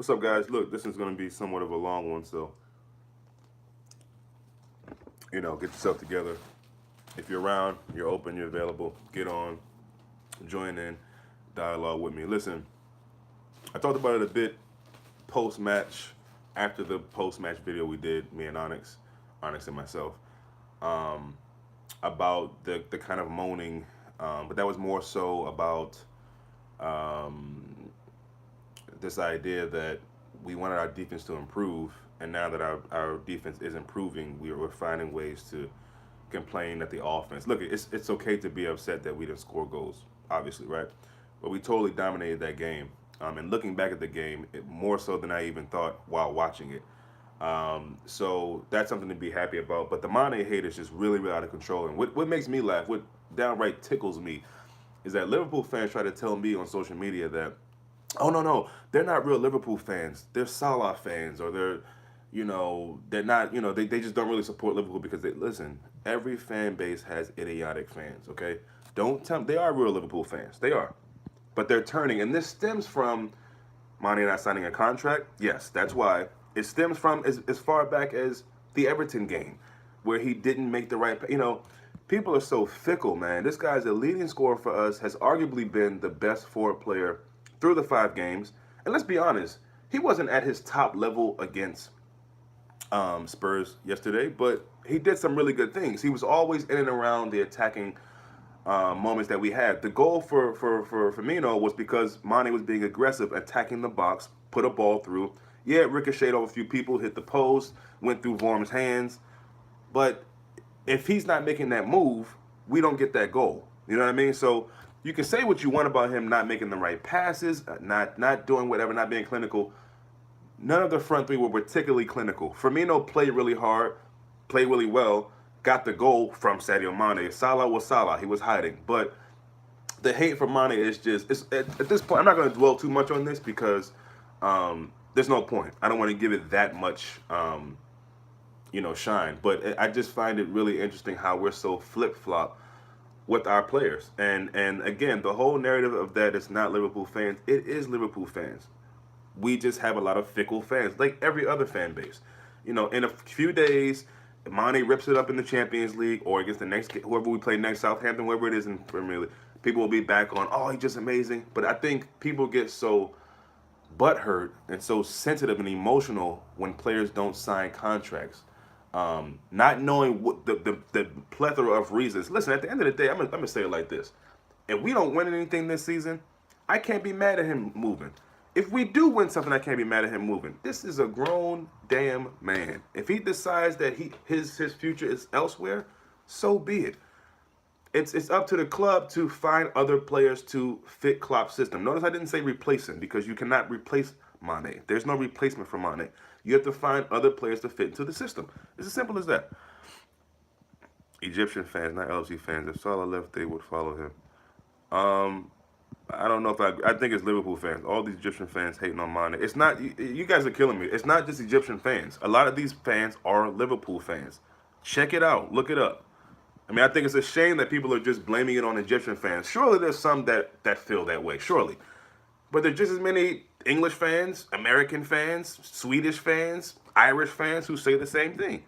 What's up, guys? Look, this is going to be somewhat of a long one, so, get yourself together. If you're around, you're open, you're available, get on, join in, dialogue with me. Listen, I talked about it a bit post-match, after the post-match video we did, me and Onyx and myself, um, about the kind of moaning, but that was more so about um, this idea that we wanted our defense to improve, and now that our defense is improving, we're finding ways to complain that the offense. Look, it's okay to be upset that we didn't score goals, obviously, right? But we totally dominated that game. And looking back at the game, more so than I even thought while watching it. So that's something to be happy about. But the Mane hate is just really, really out of control. And what makes me laugh, what downright tickles me, is that Liverpool fans try to tell me on social media that, oh no no, they're not real Liverpool fans. They're Salah fans, or they're not. They just don't really support Liverpool because they listen. Every fan base has idiotic fans. Okay, don't tell them they are real Liverpool fans. They are, but they're turning, and this stems from Mane not signing a contract. Yes, that's why. It stems from as far back as the Everton game, where he didn't make the right. People are so fickle, man. This guy's a leading scorer for us, has arguably been the best forward player through the 5 games. And let's be honest, he wasn't at his top level against Spurs yesterday, but he did some really good things. He was always in and around the attacking moments that we had. The goal for Firmino was because Mane was being aggressive, attacking the box, put a ball through. Yeah, it ricocheted over a few people, hit the post, went through Vorm's hands. But if he's not making that move, we don't get that goal. You know what I mean? So you can say what you want about him not making the right passes, not doing whatever, not being clinical. None of the front three were particularly clinical. Firmino played really hard, played really well, got the goal from Sadio Mane. Salah was Salah. He was hiding. But the hate for Mane is just, at this point, I'm not going to dwell too much on this because there's no point. I don't want to give it that much, shine. But I just find it really interesting how we're so flip-flop with our players. And again, the whole narrative of that is not Liverpool fans. It is Liverpool fans. We just have a lot of fickle fans, like every other fan base. In a few days, Mane rips it up in the Champions League or against the next whoever we play next, Southampton, whoever it is in Premier League. People will be back on, oh, he's just amazing. But I think people get so butthurt and so sensitive and emotional when players don't sign contracts. Not knowing what the plethora of reasons. Listen, at the end of the day, I'm gonna say it like this: if we don't win anything this season, I can't be mad at him moving. If we do win something, I can't be mad at him moving. This is a grown damn man. If he decides that his future is elsewhere, so be it. It's up to the club to find other players to fit Klopp's system. Notice I didn't say replace him because you cannot replace Mane. There's no replacement for Mane. You have to find other players to fit into the system. It's as simple as that. Egyptian fans, not LFC fans. If Salah left, they would follow him. I don't know if I think it's Liverpool fans. All these Egyptian fans hating on Mane. It's not. You guys are killing me. It's not just Egyptian fans. A lot of these fans are Liverpool fans. Check it out. Look it up. I mean, I think it's a shame that people are just blaming it on Egyptian fans. Surely there's some that feel that way. Surely, but there's just as many English fans, American fans, Swedish fans, Irish fans who say the same thing.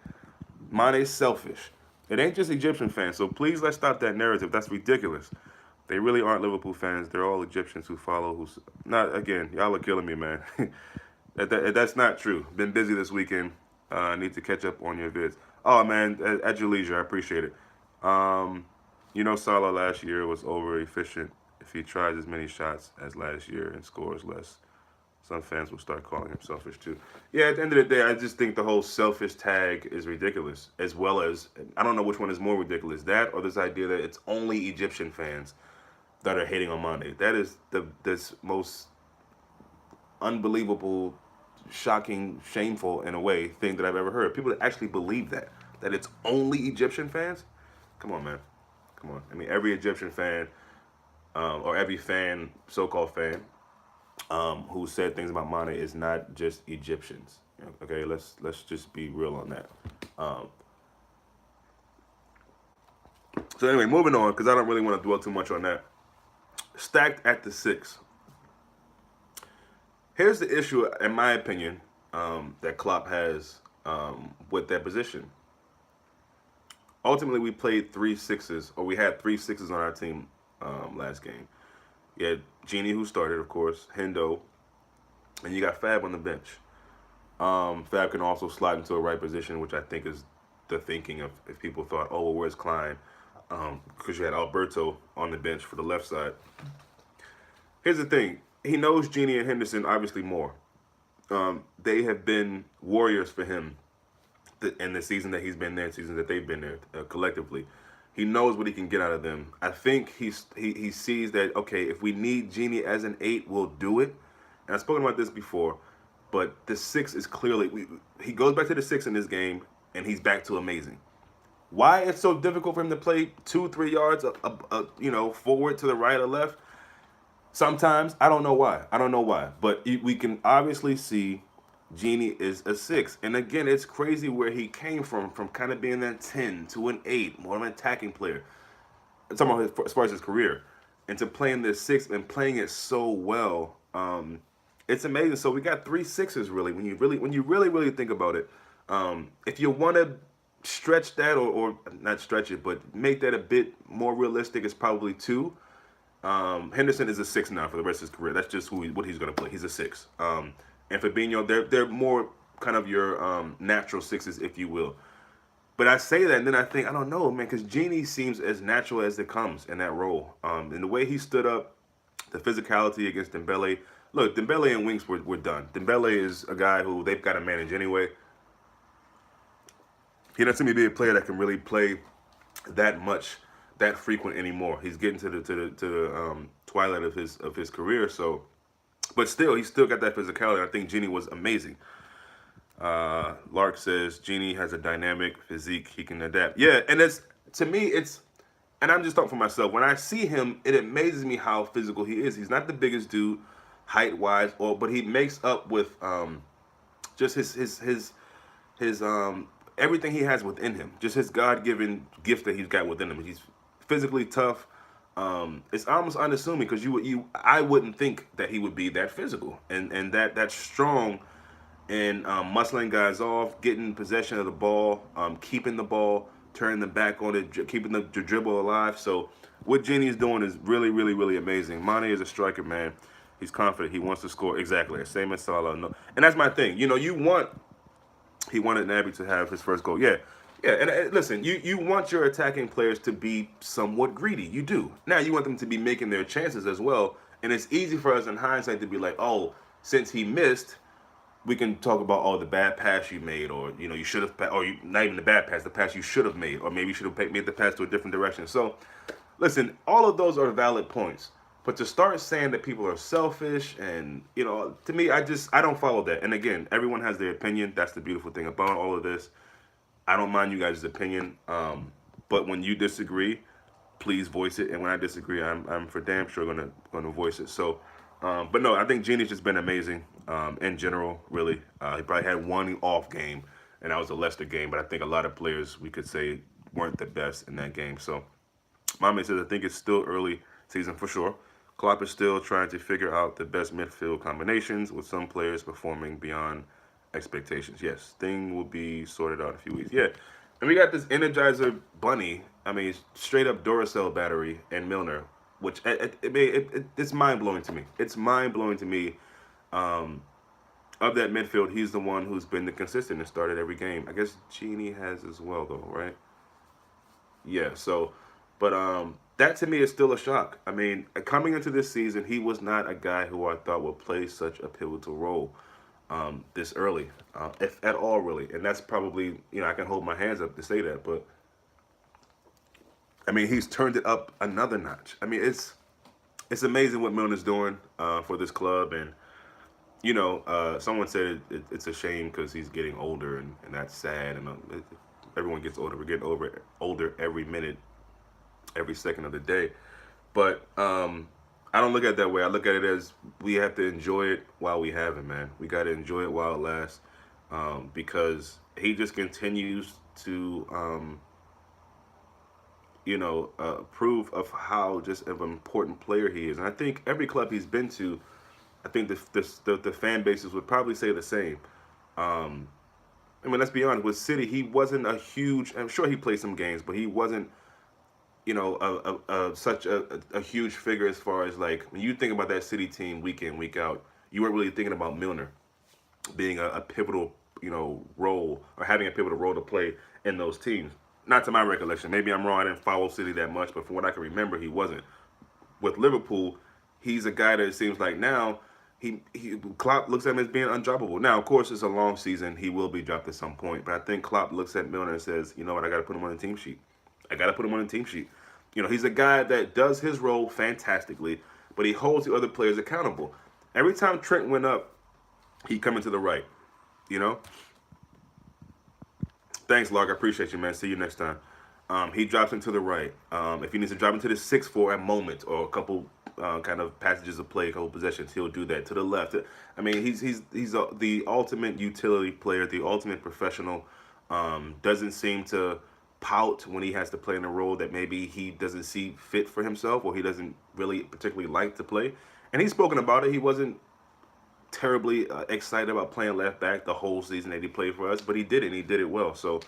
Mane's selfish. It ain't just Egyptian fans. So please let's stop that narrative. That's ridiculous. They really aren't Liverpool fans. They're all Egyptians who follow. Who's not again? Y'all are killing me, man. That's not true. Been busy this weekend. Need to catch up on your vids. Oh man, at your leisure. I appreciate it. Salah last year was over efficient. If he tries as many shots as last year and scores less, some fans will start calling him selfish too. Yeah, at the end of the day, I just think the whole selfish tag is ridiculous. As well as, I don't know which one is more ridiculous, that or this idea that it's only Egyptian fans that are hating on Mane. That is this most unbelievable, shocking, shameful in a way thing that I've ever heard. People that actually believe that it's only Egyptian fans. Come on, man. Come on. I mean, every Egyptian fan or every fan, so-called fan, who said things about Mane is not just Egyptians. Okay, let's just be real on that. So anyway, moving on because I don't really want to dwell too much on that. Stacked at the 6. Here's the issue, in my opinion, that Klopp has with that position. Ultimately, we played 3 6s, or we had 3 6s on our team last game. You had Genie, who started, of course, Hendo, and you got Fab on the bench. Fab can also slide into a right position, which I think is the thinking of if people thought, oh, well, where's Klein? Because you had Alberto on the bench for the left side. Here's the thing. He knows Genie and Henderson obviously more. They have been warriors for him in the season that he's been there, season that they've been there collectively. He knows what he can get out of them. I think he sees that, okay, if we need Genie as an 8, we'll do it. And I've spoken about this before, but the 6 is clearly, he goes back to the 6 in this game, and he's back to amazing. Why it's so difficult for him to play 2-3 yards, forward to the right or left? Sometimes I don't know why. I don't know why, but we can obviously see Genie is a 6, and again, it's crazy where he came from kind of being that 10 to an 8, more of an attacking player. I'm talking about as far as his career, and to playing this 6 and playing it so well. It's amazing. So we got 3 6s really. When you really think about it, if you want to stretch that or not stretch it, but make that a bit more realistic, it's probably 2. Henderson is a 6 now for the rest of his career. That's just what he's going to play. He's a 6. And Fabinho, they're more kind of your natural 6s, if you will. But I say that, and then I think, I don't know, man, because Genie seems as natural as it comes in that role. And the way he stood up, the physicality against Dembele. Look, Dembele and Winks were done. Dembele is a guy who they've got to manage anyway. He doesn't seem to be a player that can really play that much, that frequent anymore. He's getting to the twilight of his career. So, but still, he's still got that physicality. I think Genie was amazing. Lark says Genie has a dynamic physique. He can adapt. Yeah, and to me, and I'm just talking for myself. When I see him, it amazes me how physical he is. He's not the biggest dude, height wise, but he makes up with just his everything he has within him. Just his God given gift that he's got within him. He's physically tough. It's almost unassuming because I wouldn't think that he would be that physical and that strong and muscling guys off, getting possession of the ball, keeping the ball, turning them back on it, keeping the dribble alive. So what Genie is doing is really, really, really amazing. Mané is a striker, man. He's confident. He wants to score. Exactly. Same as Salah. No. And that's my thing. He wanted Naby to have his first goal. Yeah. Yeah, and listen, you want your attacking players to be somewhat greedy. You do. Now, you want them to be making their chances as well. And it's easy for us in hindsight to be like, oh, since he missed, we can talk about, oh, the bad pass you made, or, you should have, or not even the bad pass, the pass you should have made, or maybe you should have made the pass to a different direction. So, listen, all of those are valid points. But to start saying that people are selfish and, to me, I don't follow that. And again, everyone has their opinion. That's the beautiful thing about all of this. I don't mind you guys' opinion. But when you disagree, please voice it. And when I disagree, I'm for damn sure gonna voice it. So, but no, I think Genie's just been amazing in general, really. He probably had one off game, and that was a Leicester game. But I think a lot of players, we could say, weren't the best in that game. So, Mame says, I think it's still early season for sure. Klopp is still trying to figure out the best midfield combinations, with some players performing beyond expectations. Yes, thing will be sorted out in a few weeks. Yeah, and we got this Energizer Bunny. I mean, straight up Duracell battery and Milner, which it's mind blowing to me. It's mind blowing to me. Of that midfield, he's the one who's been the consistent and started every game. I guess Genie has as well, though, right? Yeah. So, but that to me is still a shock. I mean, coming into this season, he was not a guy who I thought would play such a pivotal role this early, if at all, really. And that's probably, I can hold my hands up to say that, but I mean, he's turned it up another notch. I mean, it's amazing what Milner's doing for this club, and someone said it's a shame because he's getting older, and that's sad. And everyone gets older. We're getting older every minute, every second of the day. But I don't look at it that way. I look at it as we have to enjoy it while we have it, man. We got to enjoy it while it lasts, because he just continues to, prove of how just of an important player he is. And I think every club he's been to, I think the fan bases would probably say the same. Um, I mean, let's be honest. With City, he wasn't a huge. I'm sure he played some games, but he wasn't, such a huge figure as far as like when you think about that City team week in week out. You weren't really thinking about Milner being a pivotal, role or having a pivotal role to play in those teams. Not to my recollection. Maybe I'm wrong. I didn't follow City that much, but from what I can remember, he wasn't. With Liverpool, he's a guy that it seems like now he Klopp looks at him as being undroppable. Now, of course, it's a long season. He will be dropped at some point, but I think Klopp looks at Milner and says, you know what, I got to put him on the team sheet. I got to put him on the team sheet. He's a guy that does his role fantastically, but he holds the other players accountable. Every time Trent went up, he coming to the right. You know. Thanks, Lark. I appreciate you, man. See you next time. He drops into the right. If he needs to drop into the 6 for a moment or a couple kind of passages of play, a couple possessions, he'll do that. To the left. I mean, he's the ultimate utility player, the ultimate professional. Doesn't seem to pout when he has to play in a role that maybe he doesn't see fit for himself or he doesn't really particularly like to play. And he's spoken about it. He wasn't terribly excited about playing left back the whole season that he played for us, but he did it and he did it well. So,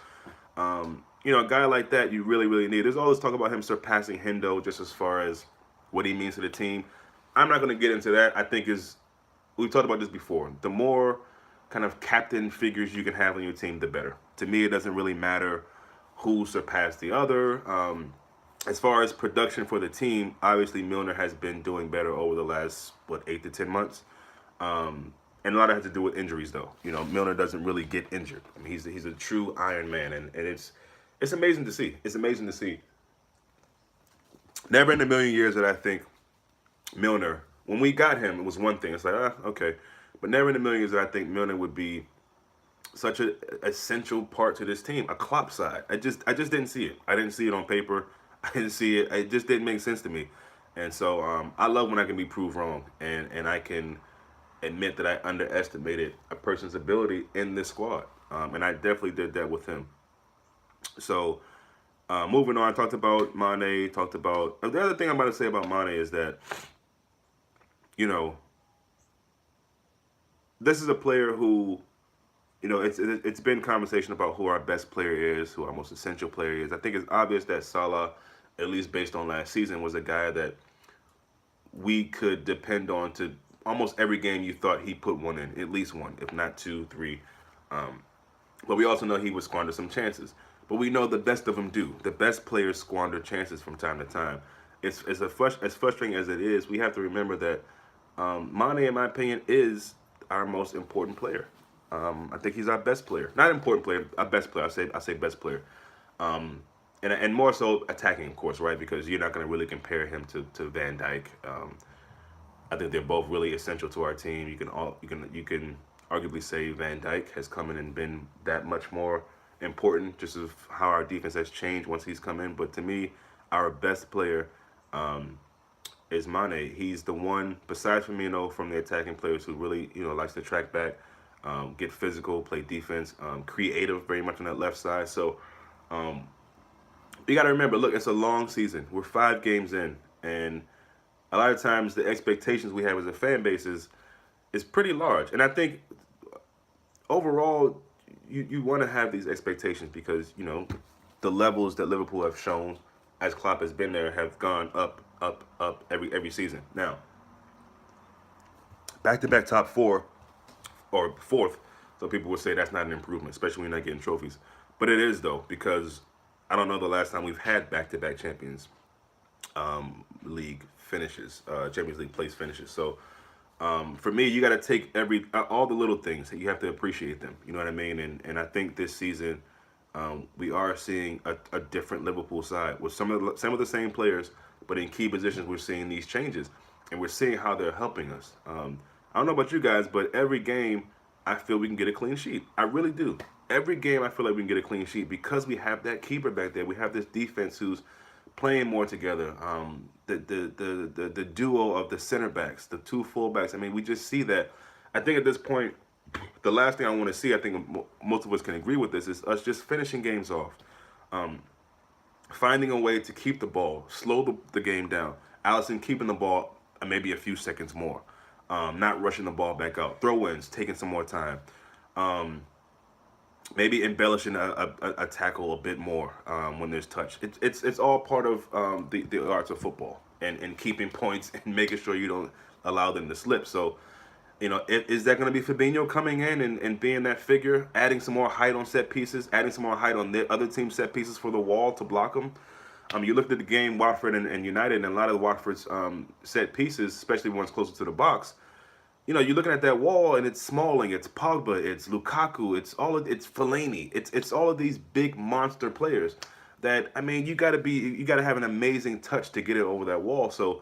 a guy like that you really, really need. There's all this talk about him surpassing Hendo just as far as what he means to the team. I'm not going to get into that. I think we've talked about this before. The more kind of captain figures you can have on your team, the better. To me, it doesn't really matter who surpassed the other. As far as production for the team, obviously Milner has been doing better over the last, 8 to 10 months. And a lot of it has to do with injuries, though. Milner doesn't really get injured. I mean, he's a true Iron Man, and it's amazing to see. It's amazing to see. Never in a million years that I think Milner, when we got him, it was one thing. It's like, okay. But never in a million years that I think Milner would be such an essential part to this team, a Klopp side. I just didn't see it. I didn't see it on paper. I didn't see it. It just didn't make sense to me. And so I love when I can be proved wrong, and I can admit that I underestimated a person's ability in this squad. And I definitely did that with him. So moving on, I talked about Mané, the other thing I'm about to say about Mané is that, this is a player who, it's been conversation about who our best player is, who our most essential player is. I think it's obvious that Salah, at least based on last season, was a guy that we could depend on to almost every game you thought he put one in, at least one, if not 2, 3. But we also know he would squander some chances. But we know the best of them do. The best players squander chances from time to time. As frustrating as it is, we have to remember that Mane, in my opinion, is our most important player. I think he's our best player. Not important player, our best player. I say best player. And more so attacking, of course, right? Because you're not going to really compare him to Van Dijk. I think they're both really essential to our team. You can arguably say Van Dijk has come in and been that much more important, just of how our defense has changed once he's come in. But to me, our best player is Mane. He's the one, besides Firmino, from the attacking players who really likes to track back, get physical, play defense, creative very much on that left side. So you got to remember, look, it's a long season. We're 5 games in, and a lot of times the expectations we have as a fan base is pretty large. And I think overall you want to have these expectations because, the levels that Liverpool have shown as Klopp has been there have gone up every season. Now, back-to-back top 4 or 4th, so people would say that's not an improvement, especially when you're not getting trophies. But it is, though, because I don't know the last time we've had back-to-back Champions League finishes, Champions League place finishes. So for me, you got to take all the little things. You have to appreciate them. You know what I mean? And I think this season we are seeing a different Liverpool side with some of the same players, but in key positions we're seeing these changes, and we're seeing how they're helping us. I don't know about you guys, but every game I feel we can get a clean sheet. I really do. Every game I feel like we can get a clean sheet because we have that keeper back there. We have this defense who's playing more together. The duo of the center backs, the 2 fullbacks. I mean, we just see that. I think at this point, the last thing I want to see, I think most of us can agree with this, is us just finishing games off. Finding a way to keep the ball, slow the game down. Alisson keeping the ball maybe a few seconds more. not rushing the ball back out, throw-ins, taking some more time, um, maybe embellishing a tackle a bit more when there's touch. It's all part of the arts of football and keeping points and making sure you don't allow them to slip. So, is that going to be Fabinho coming in and being that figure, adding some more height on set pieces, adding some more height on the other team's set pieces for the wall to block them? You looked at the game, Watford and United, and a lot of Watford's set pieces, especially ones closer to the box. You're looking at that wall, and it's Smalling, it's Pogba, it's Lukaku, it's Fellaini, it's all of these big monster players. That, I mean, you gotta have an amazing touch to get it over that wall. So,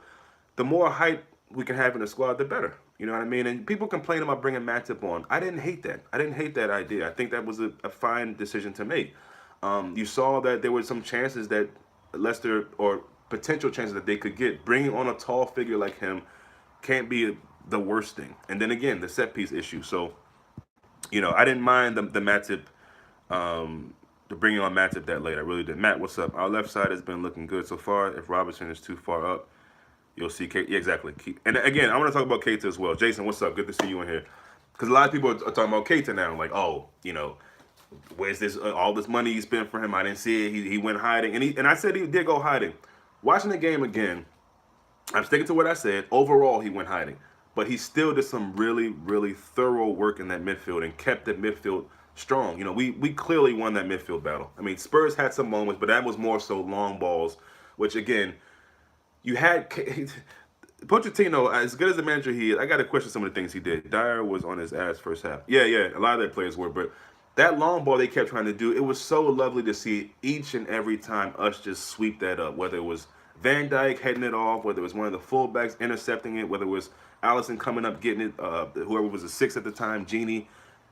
the more height we can have in the squad, the better. You know what I mean? And people complain about bringing Matip on. I didn't hate that. I didn't hate that idea. I think that was a fine decision to make. You saw that there were some chances that Leicester, or potential chances that they could get. Bringing on a tall figure like him can't be the worst thing. And then again, the set piece issue. So, I didn't mind the Matip, the bringing on Matip that late. I really did. Matt, what's up? Our left side has been looking good so far. If Robertson is too far up, you'll see Keita. Yeah, exactly. And again, I want to talk about Keita as well. Jason, what's up? Good to see you in here. Because a lot of people are talking about Keita now. Like, oh, where's this all this money you spent for him? I didn't see it. He went hiding, and I said he did go hiding. Watching the game again, I'm sticking to what I said. Overall, he went hiding, but he still did some really, really thorough work in that midfield and kept that midfield strong. We clearly won that midfield battle. I mean, Spurs had some moments, but that was more so long balls, which again, you had. Pochettino, as good as the manager he is, I got to question some of the things he did. Dyer was on his ass first half. Yeah, a lot of their players were, but that long ball they kept trying to do, it was so lovely to see each and every time us just sweep that up, whether it was Van Dijk heading it off, whether it was one of the fullbacks intercepting it, whether it was Allison coming up getting it, whoever was a six at the time, Gini,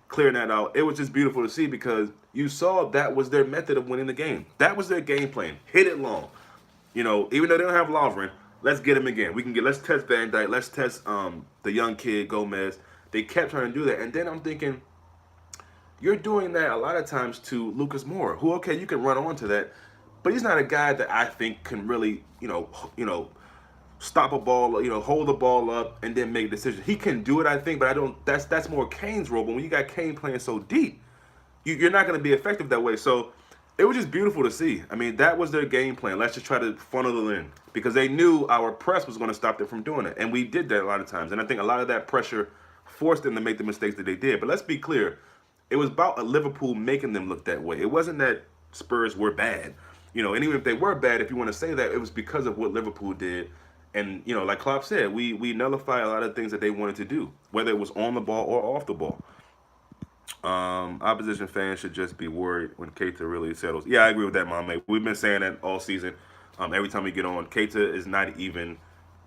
clearing that out. It was just beautiful to see because you saw that was their method of winning the game. That was their game plan. Hit it long. Even though they don't have Lovren, let's get him again. Let's test Van Dijk. Let's test the young kid, Gomez. They kept trying to do that. And then I'm thinking, you're doing that a lot of times to Lucas Moura, who, okay, you can run onto that, but he's not a guy that I think can really, stop a ball, hold the ball up and then make decisions. He can do it, I think, but I don't. That's more Kane's role. But when you got Kane playing so deep, you're not going to be effective that way. So it was just beautiful to see. I mean, that was their game plan. Let's just try to funnel it in because they knew our press was going to stop them from doing it, and we did that a lot of times. And I think a lot of that pressure forced them to make the mistakes that they did. But let's be clear. It was about Liverpool making them look that way. It wasn't that Spurs were bad. And even if they were bad, if you want to say that, it was because of what Liverpool did. And, like Klopp said, we nullify a lot of things that they wanted to do, whether it was on the ball or off the ball. Opposition fans should just be worried when Keita really settles. Yeah, I agree with that, Mame. We've been saying that all season. Every time we get on, Keita is not even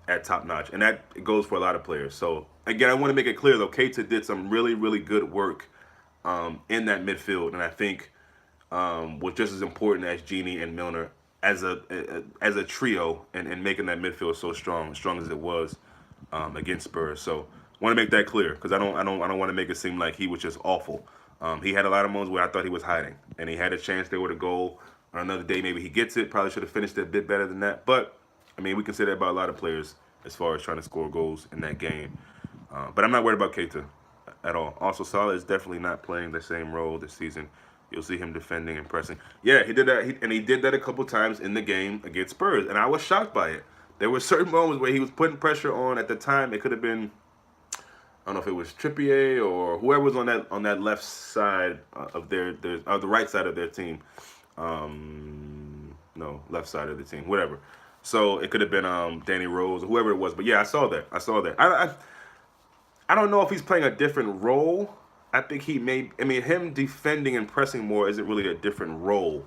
at top notch. And that goes for a lot of players. So, again, I want to make it clear, though, Keita did some really, really good work in that midfield, and I think was just as important as Gini and Milner as a trio, and making that midfield so strong as it was against Spurs. So want to make that clear because I don't want to make it seem like he was just awful. He had a lot of moments where I thought he was hiding, and he had a chance there with a goal. On another day, maybe he gets it. Probably should have finished it a bit better than that. But I mean, we can say that about a lot of players as far as trying to score goals in that game. But I'm not worried about Keita at all. Also, Salah is definitely not playing the same role this season. You'll see him defending and pressing. Yeah, he did that, and he did that a couple times in the game against Spurs, and I was shocked by it. There were certain moments where he was putting pressure on. At the time, it could have been, I don't know if it was Trippier or whoever was on that left side of the right side of their team. No, left side of the team, whatever. So it could have been Danny Rose or whoever it was. But yeah, I saw that. I don't know if he's playing a different role. I think him defending and pressing more isn't really a different role.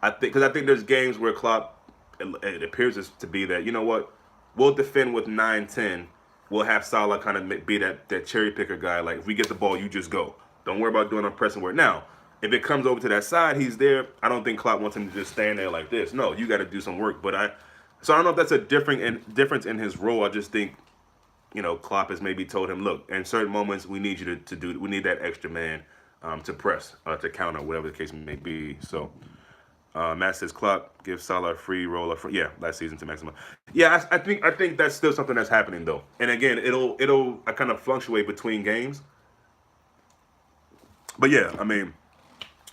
I think there's games where Klopp, it appears to be that, you know what, we'll defend with 9-10. We'll have Salah kind of be that cherry picker guy. Like, if we get the ball, you just go. Don't worry about doing our pressing work. Now, if it comes over to that side, he's there. I don't think Klopp wants him to just stand there like this. No, you got to do some work. So I don't know if that's a difference in his role. I just think, Klopp has maybe told him, look, in certain moments, we need you we need that extra man to press, to counter, whatever the case may be. So, Matt says Klopp gives Salah a free roll. Yeah, last season to maximum. Yeah, I think that's still something that's happening though. And again, it'll kind of fluctuate between games. But yeah, I mean,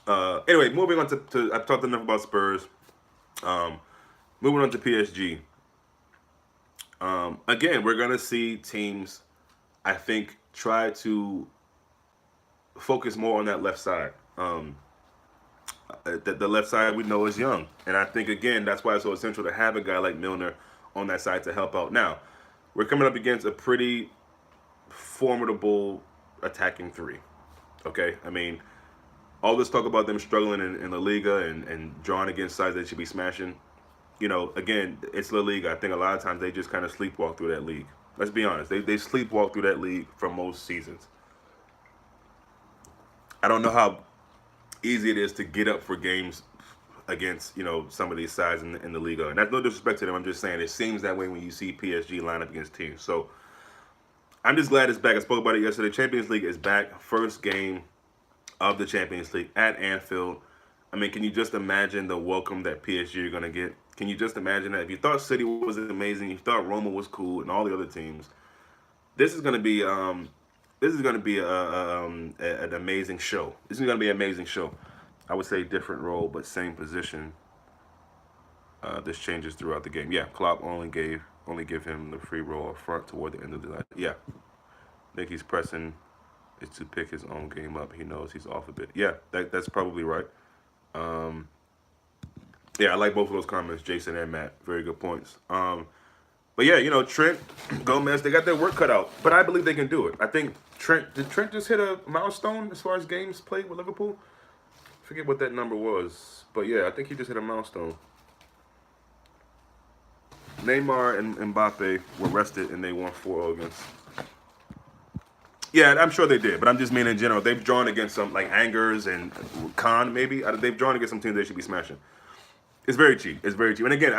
anyway, moving on to I've talked enough about Spurs. Um, moving on to PSG. Again, we're gonna see teams, I think, try to focus more on that left side. The left side we know is young, and I think again that's why it's so essential to have a guy like Milner on that side to help out. Now, we're coming up against a pretty formidable attacking three. Okay, I mean, all this talk about them struggling in La Liga and drawing against sides they should be smashing. Again, it's La Liga. I think a lot of times they just kind of sleepwalk through that league. Let's be honest. They sleepwalk through that league for most seasons. I don't know how easy it is to get up for games against some of these sides in the Liga. And that's no disrespect to them. I'm just saying it seems that way when you see PSG line up against teams. So I'm just glad it's back. I spoke about it yesterday. Champions League is back. First game of the Champions League at Anfield. I mean, can you just imagine the welcome that PSG are going to get? Can you just imagine that? If you thought City was amazing, you thought Roma was cool, and all the other teams, this is going to be an amazing show. This is going to be an amazing show. I would say different role, but same position. This changes throughout the game. Yeah, Klopp only give him the free roll up front toward the end of the night. Yeah, I think he's pressing is to pick his own game up. He knows he's off a bit. Yeah, that's probably right. Um, yeah, I like both of those comments, Jason and Matt. Very good points. But yeah, Trent, Gomez, they got their work cut out. But I believe they can do it. I think did Trent just hit a milestone as far as games played with Liverpool? I forget what that number was. But yeah, I think he just hit a milestone. Neymar and Mbappe were rested and they won 4-0 against. Yeah, I'm sure they did, but I'm just meaning in general. They've drawn against some like Angers and Khan, maybe. They've drawn against some teams they should be smashing. It's very cheap. It's very cheap. And again,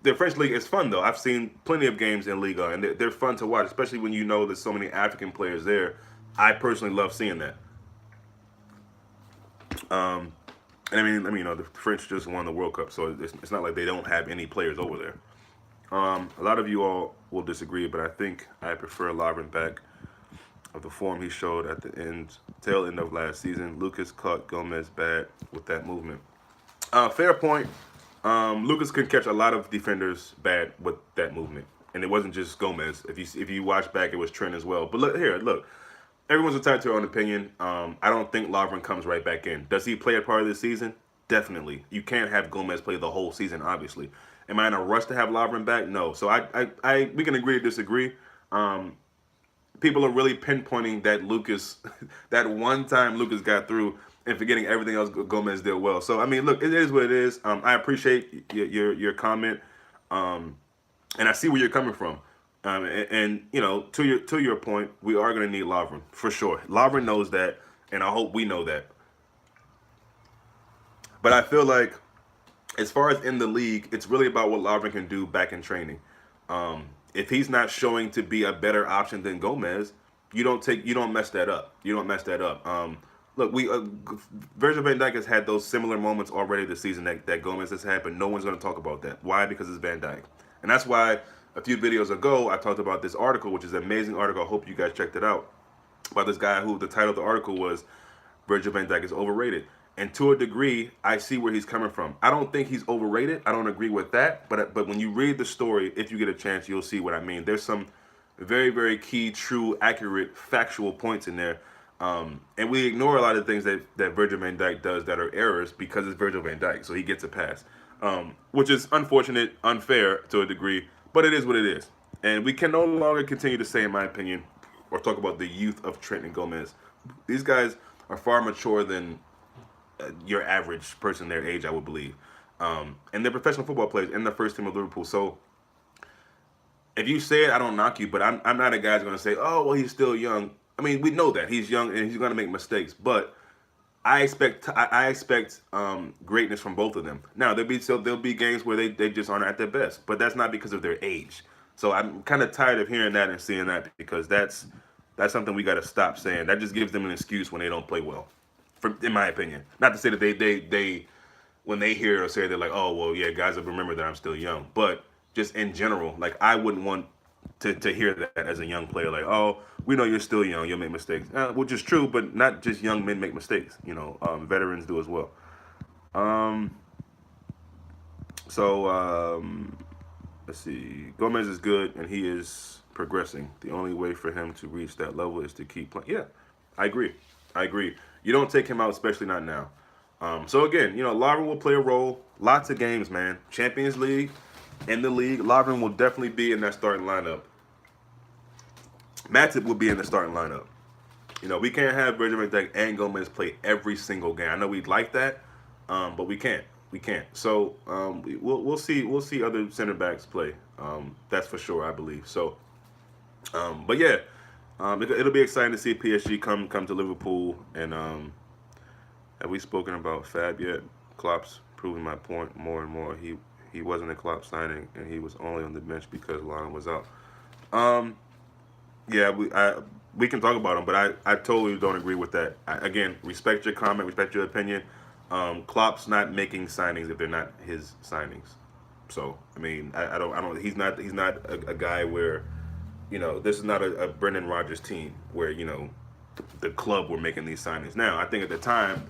the French league is fun though. I've seen plenty of games in Liga, and they're fun to watch, especially when you know there's so many African players there. I personally love seeing that. And the French just won the World Cup, so it's not like they don't have any players over there. A lot of you all will disagree, but I think I prefer Lovren back of the form he showed at the tail end of last season. Lucas caught Gomez bad with that movement. Fair point. Lucas could catch a lot of defenders bad with that movement, and it wasn't just Gomez. If you watch back, it was Trent as well. But look. Everyone's entitled to their own opinion. I don't think Lovren comes right back in. Does he play a part of this season? Definitely. You can't have Gomez play the whole season, obviously. Am I in a rush to have Lovren back? No. So we can agree to disagree. People are really pinpointing that Lucas, that one time Lucas got through and forgetting everything else Gomez did well. So, I mean, look, it is what it is. I appreciate your comment, and I see where you're coming from. To your point, we are going to need Lovren, for sure. Lovren knows that, and I hope we know that. But I feel like, as far as in the league, it's really about what Lovren can do back in training. If he's not showing to be a better option than Gomez, you don't mess that up. You don't mess that up. Look, Virgil van Dijk has had those similar moments already this season that Gomez has had, but no one's going to talk about that. Why? Because it's Van Dijk. And that's why a few videos ago I talked about this article, which is an amazing article. I hope you guys checked it out. About this guy who the title of the article was Virgil van Dijk is overrated. And to a degree, I see where he's coming from. I don't think he's overrated. I don't agree with that. But when you read the story, if you get a chance, you'll see what I mean. There's some very, very key, true, accurate, factual points in there. And we ignore a lot of things that Virgil van Dijk does that are errors because it's Virgil van Dijk. So he gets a pass, which is unfortunate, unfair to a degree. But it is what it is. And we can no longer continue to say, in my opinion, or talk about the youth of Trent and Gomez. These guys are far mature than your average person their age, I would believe. And they're professional football players in the first team of Liverpool. So if you say it, I don't knock you, but I'm not a guy who's going to say, oh, well, he's still young. I mean, we know that. He's young and he's going to make mistakes. But I expect greatness from both of them. Now, there'll be games where they just aren't at their best. But that's not because of their age. So I'm kind of tired of hearing that and seeing that because that's something we got to stop saying. That just gives them an excuse when they don't play well. In my opinion, not to say that when they hear it or say it, they're like, oh, well, yeah, guys will remember that I'm still young. But just in general, like, I wouldn't want to hear that as a young player, like, oh, we know you're still young, you'll make mistakes. Which is true, but not just young men make mistakes. Veterans do as well. Um, so let's see. Gomez is good, and he is progressing. The only way for him to reach that level is to keep playing. Yeah, I agree. I agree. You don't take him out, especially not now. So again, Lovren will play a role. Lots of games, man. Champions League, in the league, Lovren will definitely be in that starting lineup. Matip will be in the starting lineup. We can't have Benjamin Deck and Gomez play every single game. I know we'd like that, but we can't. We can't. So we'll see. We'll see other center backs play. That's for sure, I believe. So, but yeah, it'll be exciting to see PSG come to Liverpool. And have we spoken about Fab yet? Klopp's proving my point more and more. He wasn't a Klopp signing, and he was only on the bench because Lana was out. Um, yeah, we can talk about him, but I totally don't agree with that. Again, respect your comment, respect your opinion. Klopp's not making signings if they're not his signings. So I mean, I don't. He's not a guy where, this is not a Brendan Rodgers team where the club were making these signings. Now I think at the time,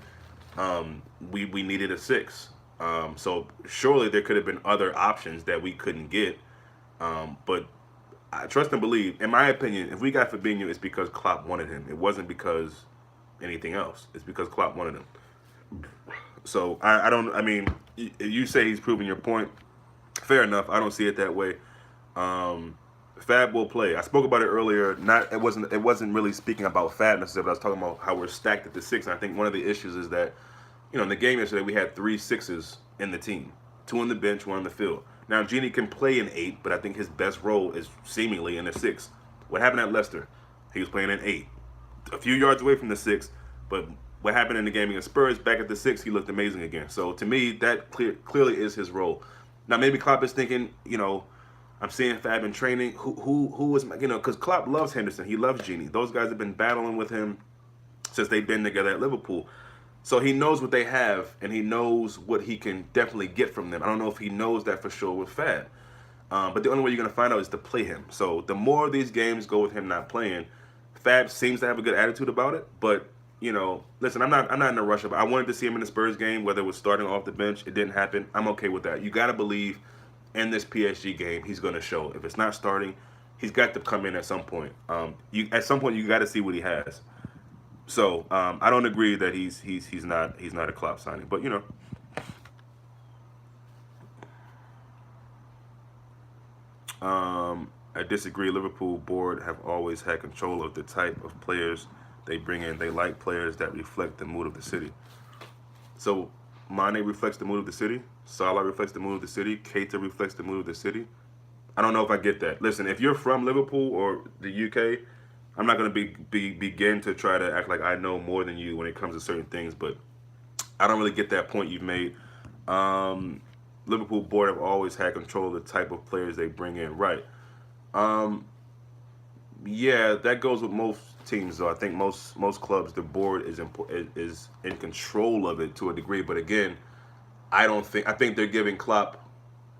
we needed a six. So surely there could have been other options that we couldn't get. But I trust and believe, in my opinion, if we got Fabinho, it's because Klopp wanted him. It wasn't because anything else. It's because Klopp wanted him. So I don't. I mean, you say he's proving your point. Fair enough. I don't see it that way. Fab will play. I spoke about it earlier. It wasn't really speaking about Fab necessarily. But I was talking about how we're stacked at the six. And I think one of the issues is that, in the game yesterday we had 3 sixes in the team, 2 on the bench, 1 on the field. Now Gini can play an 8, but I think his best role is seemingly in the 6. What happened at Leicester? He was playing an 8, a few yards away from the 6, but what happened in the game against Spurs, back at the 6, he looked amazing again. So to me, that clearly is his role. Now maybe Klopp is thinking, I'm seeing Fab in training. Who is because Klopp loves Henderson, he loves Gini. Those guys have been battling with him since they've been together at Liverpool. So he knows what they have, and he knows what he can definitely get from them. I don't know if he knows that for sure with Fab. But the only way you're going to find out is to play him. So the more these games go with him not playing, Fab seems to have a good attitude about it. But, listen, I'm not in a rush. I wanted to see him in the Spurs game, whether it was starting off the bench. It didn't happen. I'm okay with that. You got to believe in this PSG game he's going to show. If it's not starting, he's got to come in at some point. At some point, you got to see what he has. So I don't agree that he's not a Klopp signing, but I disagree. Liverpool board have always had control of the type of players they bring in. They like players that reflect the mood of the city. So Mane reflects the mood of the city. Salah reflects the mood of the city. Keita reflects the mood of the city. I don't know if I get that. Listen, if you're from Liverpool or the UK, I'm not going to begin to try to act like I know more than you when it comes to certain things, but I don't really get that point you've made. Liverpool board have always had control of the type of players they bring in. Right. Yeah, that goes with most teams, though. I think most clubs, the board is in control of it to a degree. But again, I think they're giving Klopp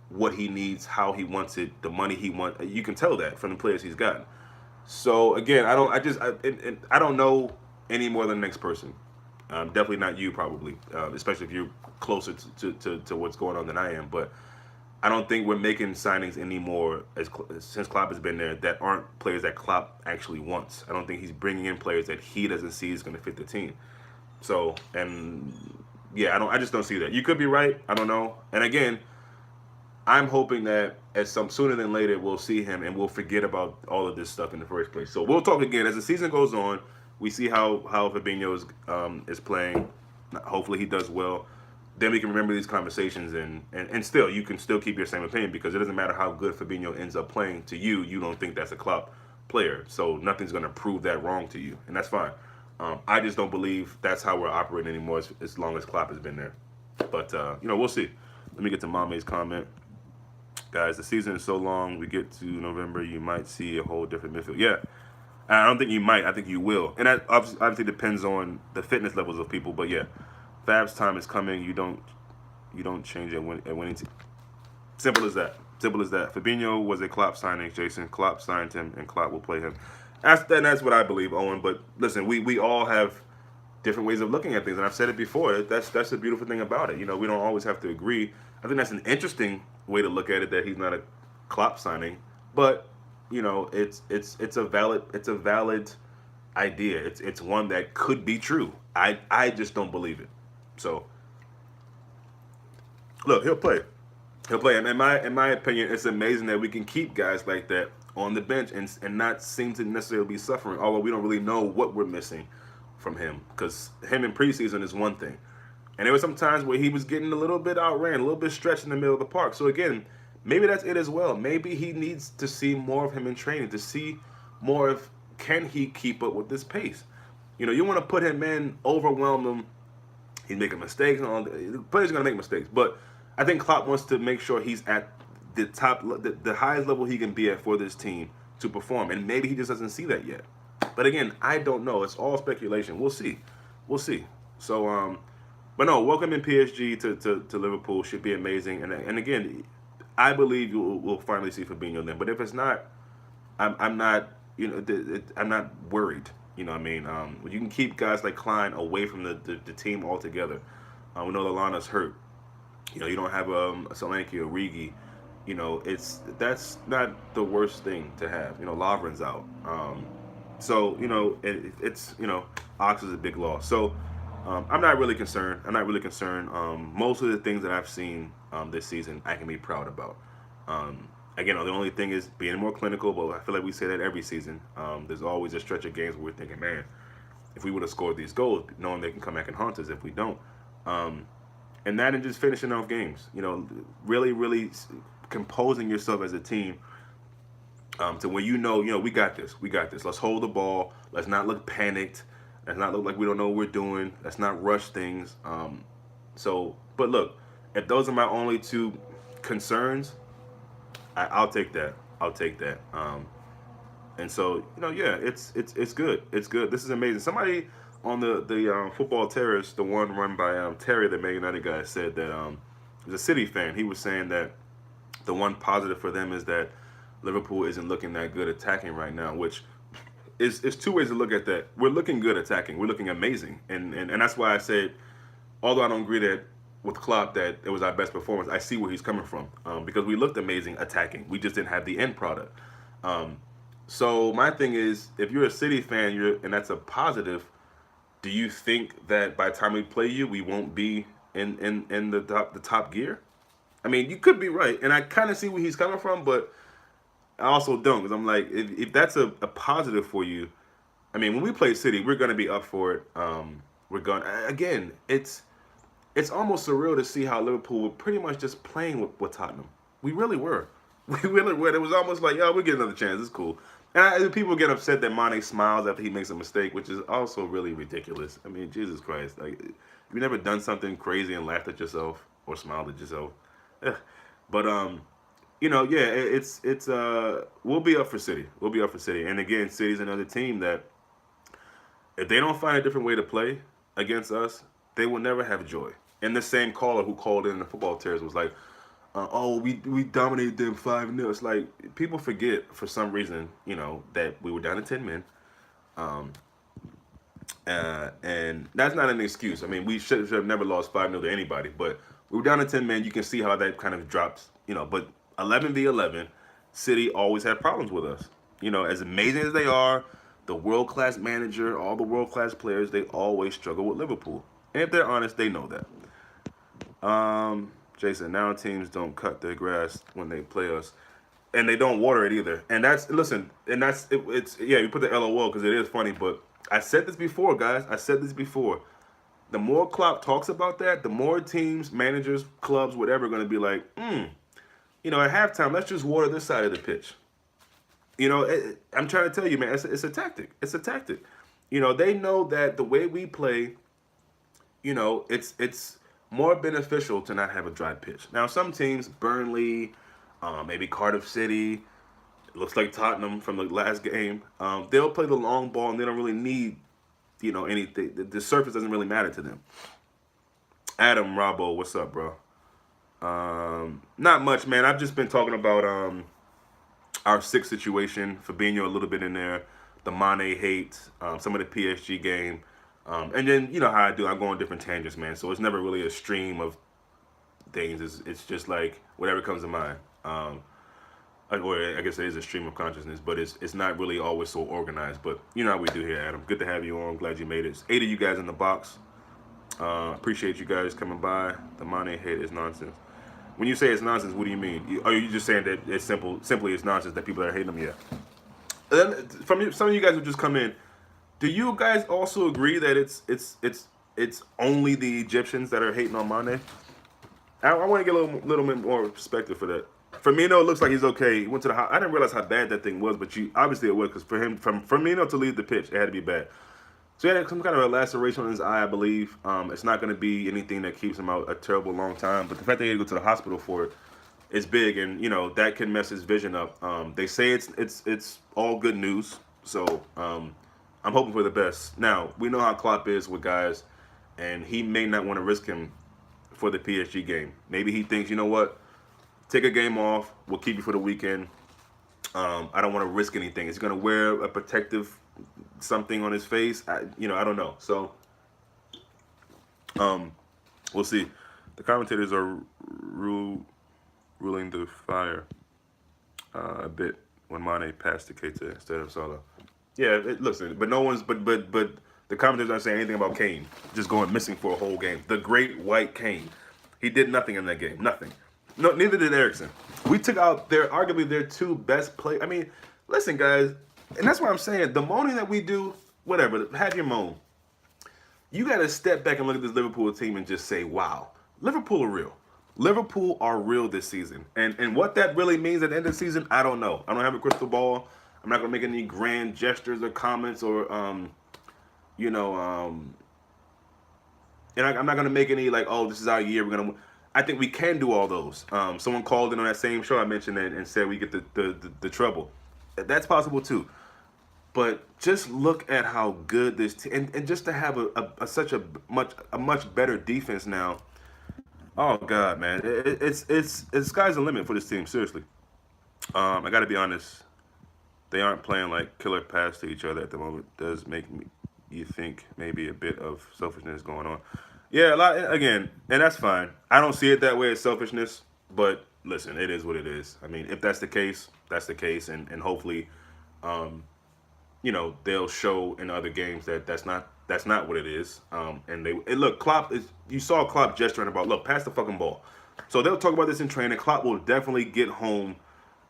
what he needs, how he wants it, the money he wants. You can tell that from the players he's gotten. So again, I don't know any more than the next person. Definitely not you, probably, especially if you're closer to what's going on than I am. But I don't think we're making signings anymore since Klopp has been there that aren't players that Klopp actually wants. I don't think he's bringing in players that he doesn't see is going to fit the team. So, and yeah, I just don't see that. You could be right. I don't know. And again, I'm hoping that sooner than later we'll see him and we'll forget about all of this stuff in the first place. So we'll talk again as the season goes on. We see how Fabinho is playing. Hopefully he does well. Then we can remember these conversations and still you can still keep your same opinion because it doesn't matter how good Fabinho ends up playing to you. You don't think that's a Klopp player, so nothing's going to prove that wrong to you, and that's fine. I just don't believe that's how we're operating anymore as long as Klopp has been there. But we'll see. Let me get to Mame's comment. Guys, the season is so long. We get to November, you might see a whole different midfield. Yeah, I don't think you might. I think you will. And that obviously depends on the fitness levels of people. But yeah, Fab's time is coming. You don't You don't change a winning team. Simple as that. Simple as that. Fabinho was a Klopp signing, Jason. Klopp signed him, and Klopp will play him. That's what I believe, Owen. But listen, we all have different ways of looking at things, and I've said it before. That's the beautiful thing about it. We don't always have to agree. I think that's an interesting way to look at it, that he's not a Klopp signing, but it's a valid idea. It's one that could be true. I just don't believe it. So look, he'll play. He'll play. And in my opinion, it's amazing that we can keep guys like that on the bench and not seem to necessarily be suffering. Although we don't really know what we're missing from him, because him in preseason is one thing, and there were some times where he was getting a little bit outran, a little bit stretched in the middle of the park. So again, maybe that's it as well. Maybe he needs to see more of him in training, to see more of, can he keep up with this pace. You want to put him in, overwhelm him. He's making mistakes, and all the players are going to make mistakes, but I think Klopp wants to make sure he's at the top, the highest level he can be at for this team to perform, and maybe he just doesn't see that yet. But again, I don't know. It's all speculation. We'll see. We'll see. So, but no, welcome in PSG to Liverpool should be amazing. And again, I believe we'll finally see Fabinho then. But if it's not, I'm not, I'm not worried. You know what I mean? You can keep guys like Klein away from the team altogether. We know Lallana's hurt. You don't have Solanke or Origi. That's not the worst thing to have. Lovren's out. So it's Ox is a big loss. So I'm not really concerned. Most of the things that I've seen this season, I can be proud about. Again, the only thing is being more clinical, but I feel like we say that every season. There's always a stretch of games where we're thinking, man, if we would have scored these goals, knowing they can come back and haunt us if we don't. And that, and just finishing off games. Really, really composing yourself as a team to where we got this. We got this. Let's hold the ball. Let's not look panicked. Let's not look like we don't know what we're doing. Let's not rush things. But look, if those are my only two concerns, I'll take that. I'll take that. And so, yeah, it's good. It's good. This is amazing. Somebody on the Football Terrace, the one run by Terry, the Man United guy, said that he's a City fan. He was saying that the one positive for them is that Liverpool isn't looking that good attacking right now, which is two ways to look at that. We're looking good attacking. We're looking amazing. And that's why I said, although I don't agree that with Klopp that it was our best performance, I see where he's coming from, because we looked amazing attacking. We just didn't have the end product. So my thing is, if you're a City fan, and that's a positive, do you think that by the time we play you, we won't be in the top gear? I mean, you could be right, and I kind of see where he's coming from, but I also don't, because I'm like, if that's a positive for you, I mean, when we play City, we're going to be up for it. Again, it's almost surreal to see how Liverpool were pretty much just playing with Tottenham. We really were. We really were. It was almost like, we'll get another chance. It's cool. And people get upset that Mane smiles after he makes a mistake, which is also really ridiculous. I mean, Jesus Christ. Like, you've never done something crazy and laughed at yourself or smiled at yourself. But, it's we'll be up for City. We'll be up for City. And again, City's another team that if they don't find a different way to play against us, they will never have joy. And the same caller who called in the Football Terrace was like, we dominated them 5-0. It's like, people forget for some reason, that we were down to 10 men. And that's not an excuse. I mean, we should have never lost 5-0 to anybody, but we were down to 10 men. You can see how that kind of drops, but 11v11, City always had problems with us. As amazing as they are, the world-class manager, all the world-class players, they always struggle with Liverpool. And if they're honest, they know that. Jason, now teams don't cut their grass when they play us, and they don't water it either. And that's, listen, and that's, it's you put the LOL because it is funny, but I said this before, guys. I said this before. The more Klopp talks about that, the more teams, managers, clubs, whatever, are going to be like, at halftime, let's just water this side of the pitch. I'm trying to tell you, man, it's a tactic. It's a tactic. They know that the way we play, it's more beneficial to not have a dry pitch. Now, some teams, Burnley, maybe Cardiff City, it looks like Tottenham from the last game, they'll play the long ball and they don't really need, anything. The surface doesn't really matter to them. Adam Robbo, what's up, bro? Not much, man. I've just been talking about our sixth situation, Fabinho a little bit in there, the Mané hate, some of the PSG game, and then you know how I do. I go on different tangents, man. So it's never really a stream of things. It's just like whatever comes to mind. Or I guess it is a stream of consciousness, but it's not really always so organized. But you know how we do here, Adam. Good to have you on. Glad you made it. It's 8 of you guys in the box. Appreciate you guys coming by. The Mané hate is nonsense. When you say it's nonsense, what do you mean? Are you just saying that it's simply it's nonsense that people are hating them? Yeah. And then from some of you guys who just come in, do you guys also agree that it's only the Egyptians that are hating on Mané? I want to get a little bit more perspective for that. Firmino, it looks like he's okay. He went to the I didn't realize how bad that thing was, but obviously it was because for him, from Firmino to leave the pitch, it had to be bad. So he had some kind of a laceration on his eye, I believe. It's not going to be anything that keeps him out a terrible long time, but the fact that he had to go to the hospital for it is big, and you know that can mess his vision up. They say it's all good news, so I'm hoping for the best. Now we know how Klopp is with guys, and he may not want to risk him for the PSG game. Maybe he thinks, you know what, take a game off. We'll keep you for the weekend. I don't want to risk anything. Is he going to wear a protective something on his face? I don't know. So, we'll see. The commentators are ruling the fire a bit when Mane passed to Keita instead of Salah. Yeah, listen, but no one's but the commentators aren't saying anything about Kane just going missing for a whole game. The great white Kane, he did nothing in that game. Nothing. No, neither did Eriksen. We took out arguably their two best players. I mean, listen, guys, and that's what I'm saying. The moaning that we do, whatever, have your moan. You got to step back and look at this Liverpool team and just say, wow, Liverpool are real. Liverpool are real this season. And what that really means at the end of the season, I don't know. I don't have a crystal ball. I'm not going to make any grand gestures or comments or, and I'm not going to make any like, oh, this is our year. We're going to. I think we can do all those. Someone called in on that same show I mentioned and said we get the trouble. That's possible too. But just look at how good this team and just to have such a much better defense now. Oh God, man, it's sky's the limit for this team. Seriously, I got to be honest. They aren't playing like killer pass to each other at the moment. It does make you think maybe a bit of selfishness going on. Yeah, a lot again, and that's fine. I don't see it that way as selfishness, but listen, it is what it is. I mean, if that's the case, that's the case, and hopefully, they'll show in other games that that's not what it is. Look, Klopp is. You saw Klopp gesturing about, look, pass the fucking ball. So they'll talk about this in training. Klopp will definitely get home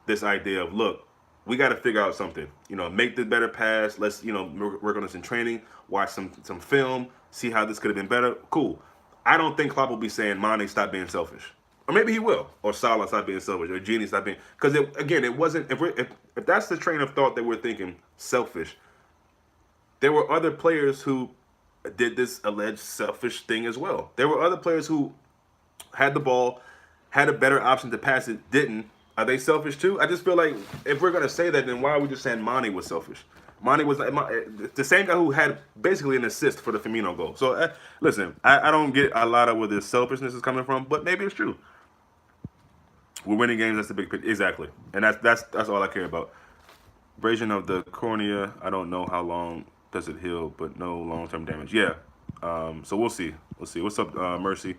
this idea of, look, we got to figure out something. Make the better pass. Let's work on this in training. Watch some film. See how this could have been better. Cool. I don't think Klopp will be saying Mane stop being selfish, or maybe he will, or Salah stop being selfish, or Gini stop being. Because it wasn't. If that's the train of thought that we're thinking selfish, there were other players who did this alleged selfish thing as well. There were other players who had the ball, had a better option to pass it, didn't. Are they selfish too? I just feel like if we're gonna say that, then why are we just saying Mane was selfish? Mane was the same guy who had basically an assist for the Firmino goal. So listen, I don't get a lot of where this selfishness is coming from, but maybe it's true. We're winning games. That's the big picture. Exactly, and that's all I care about. Abrasion of the cornea. I don't know how long does it heal, but no long-term damage. Yeah. So we'll see. What's up, Mercy?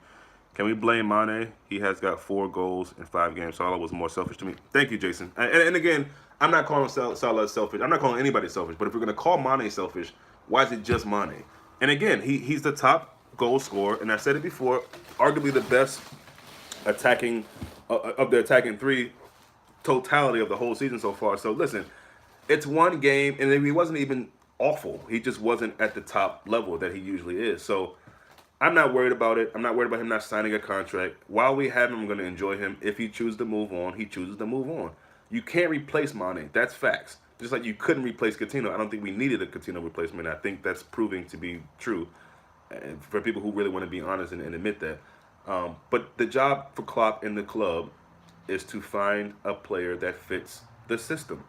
Can we blame Mane? He has got 4 goals in 5 games. Salah was more selfish to me. Thank you, Jason. And again, I'm not calling Salah selfish. I'm not calling anybody selfish. But if we're going to call Mane selfish, why is it just Mane? And again, he's the top goal scorer. And I said it before, arguably the best attacking of the attacking 3 totality of the whole season so far. So listen, it's one game, and he wasn't even awful. He just wasn't at the top level that he usually is. So I'm not worried about it. I'm not worried about him not signing a contract. While we have him, I'm going to enjoy him. If he chooses to move on, he chooses to move on. You can't replace Mane. That's facts. Just like you couldn't replace Coutinho. I don't think we needed a Coutinho replacement. I think that's proving to be true for people who really want to be honest and admit that. But the job for Klopp in the club is to find a player that fits the system.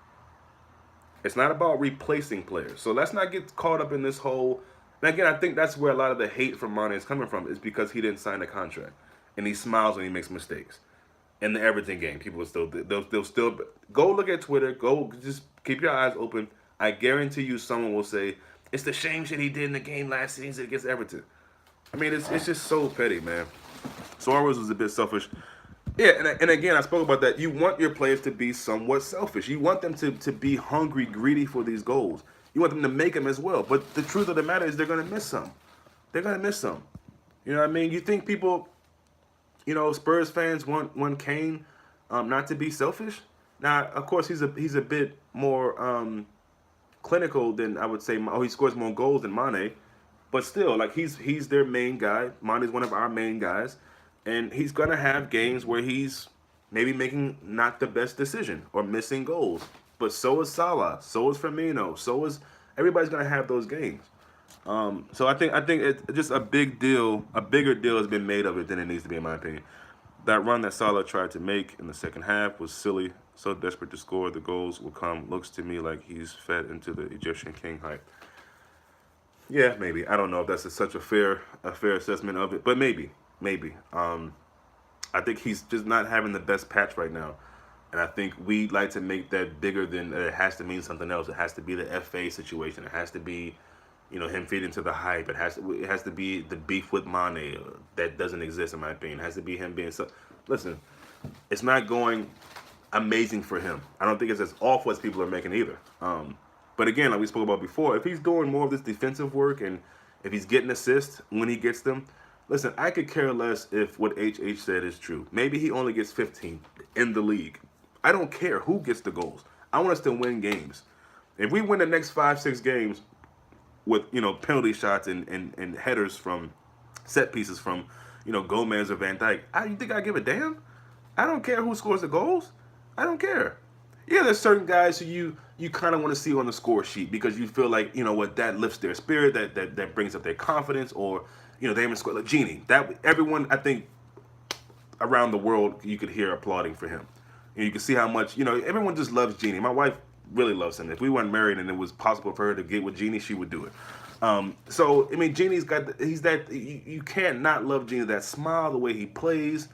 It's not about replacing players. So let's not get caught up in this whole... And again, I think that's where a lot of the hate from Mane is coming from, is because he didn't sign a contract. and he smiles when he makes mistakes. In the Everton game, people will still they'll still go look at Twitter. Go just keep your eyes open. I guarantee you, someone will say it's the same shit he did in the game last season against Everton. I mean, it's just so petty, man. Suarez was a bit selfish. Yeah, and again, I spoke about that. You want your players to be somewhat selfish. You want them to be hungry, greedy for these goals. You want them to make them as well. But the truth of the matter is they're going to miss some. They're going to miss some. You know what I mean? You think people, Spurs fans want Kane not to be selfish? Now, of course, he's a bit more clinical than I would say. Oh, he scores more goals than Mané. But still, like he's their main guy. Mane's one of our main guys. And he's going to have games where he's maybe making not the best decision or missing goals. But so is Salah. So is Firmino. So is everybody's going to have those games. So I think it's just a bigger deal has been made of it than it needs to be, in my opinion. That run that Salah tried to make in the second half was silly. So desperate to score, the goals will come. Looks to me like he's fed into the Egyptian king hype. Yeah, maybe. I don't know if that's such a fair assessment of it, but maybe. I think he's just not having the best patch right now. And I think we like to make that bigger than it has to mean something else. It has to be the FA situation. It has to be, him feeding into the hype. It has to be the beef with Mane that doesn't exist, in my opinion. It has to be him being so. Listen, it's not going amazing for him. I don't think it's as awful as people are making either. But again, like we spoke about before, if he's doing more of this defensive work and if he's getting assists when he gets them, listen, I could care less if what HH said is true. Maybe he only gets 15 in the league. I don't care who gets the goals. I want us to win games. If we win the next 5-6 games with, penalty shots and headers from set pieces from, Gomez or Van Dijk, you think I give a damn? I don't care who scores the goals. I don't care. Yeah, there's certain guys who you kind of want to see on the score sheet because you feel like, that lifts their spirit, that brings up their confidence, or they even score like Gini. That everyone, I think, around the world, you could hear applauding for him. And you can see how much, everyone just loves Gini. My wife really loves him. If we weren't married and it was possible for her to get with Gini, she would do it. So, I mean, you can't not love Gini. That smile, the way he plays,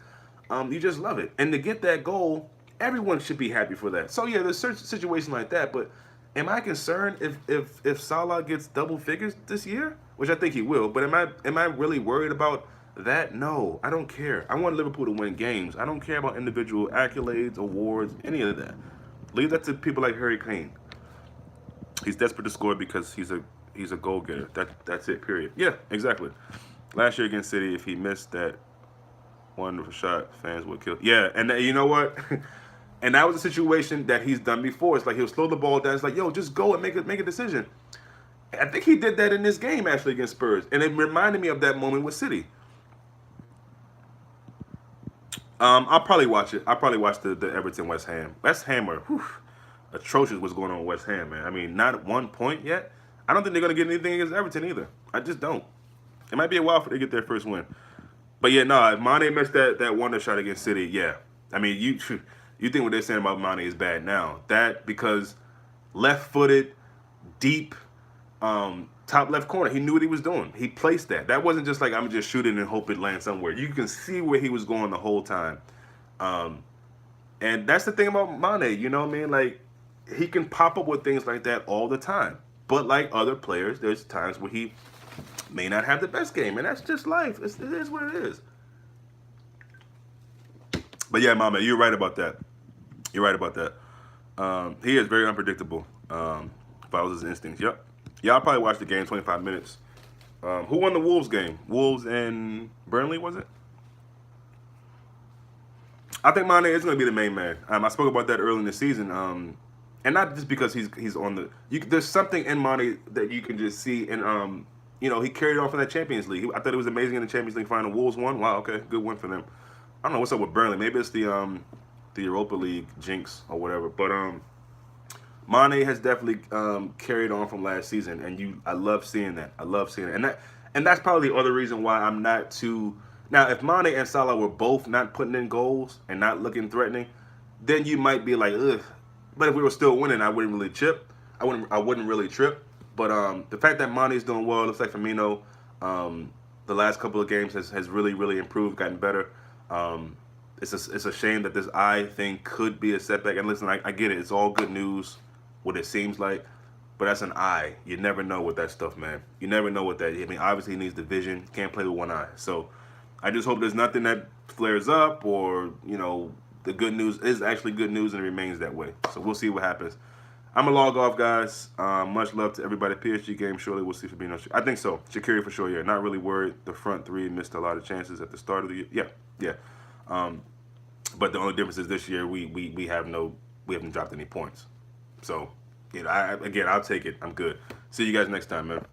you just love it. And to get that goal, everyone should be happy for that. So, yeah, there's certain situations like that, but am I concerned if Salah gets double figures this year? Which I think he will, but am I really worried about that? No, I don't care. I want Liverpool to win games. I don't care about individual accolades, awards, any of that. Leave that to people like Harry Kane. He's desperate to score because he's a goal getter. That's it, period. Yeah, exactly. Last year against City, if he missed that wonderful shot, fans would kill. Yeah, and you know what? And that was a situation that he's done before. It's like he'll slow the ball down. It's like, yo, just go and make a decision. I think he did that in this game, actually, against Spurs. And it reminded me of that moment with City. I'll probably watch it. I'll probably watch the Everton West Ham. West Ham are atrocious what's going on with West Ham, man. I mean, not 1 point yet. I don't think they're going to get anything against Everton either. I just don't. It might be a while for they get their first win. But yeah, no, if Mane missed that wonder shot against City, yeah. I mean, you think what they're saying about Mane is bad now. That because left-footed, deep, top left corner. He knew what he was doing. He placed that. That wasn't just like I'm just shooting and hope it lands somewhere. You can see where he was going the whole time. And that's the thing about Mane, you know what I mean? Like, he can pop up with things like that all the time. But like other players, there's times where he may not have the best game. And that's just life. It is what it is. But yeah, Mama, you're right about that. You're right about that. He is very unpredictable. Follows his instincts. Yep. Yeah, I'll probably watch the game 25 minutes. Who won the Wolves game? Wolves and Burnley, was it? I think Mane is going to be the main man. I spoke about that early in the season. And not just because he's on the... there's something in Mane that you can just see. And, he carried on from that Champions League. I thought it was amazing in the Champions League final. Wolves won. Wow, okay. Good win for them. I don't know what's up with Burnley. Maybe it's the Europa League jinx or whatever. But Mane has definitely carried on from last season, and I love seeing that. I love seeing it, and that's probably the other reason why I'm not too. Now, if Mane and Salah were both not putting in goals and not looking threatening, then you might be like, ugh. But if we were still winning, I wouldn't really trip. I wouldn't really trip. But the fact that Mane's doing well, looks like Firmino, the last couple of games has really, really improved, gotten better. It's a shame that this eye thing could be a setback. And listen, I get it. It's all good news, what it seems like. But that's an eye. You never know with that stuff, man. You never know what that. I mean, obviously he needs the vision. Can't play with one eye. So I just hope there's nothing that flares up, or the good news is actually good news and it remains that way. So we'll see what happens. I'm gonna log off, guys. Much love to everybody. PSG game, surely we'll see for being on. I think so. Shaqiri for sure. Yeah, not really worried. The front three missed a lot of chances at the start of the year. Yeah. But the only difference is this year we haven't dropped any points. So, I'll take it. I'm good. See you guys next time, man.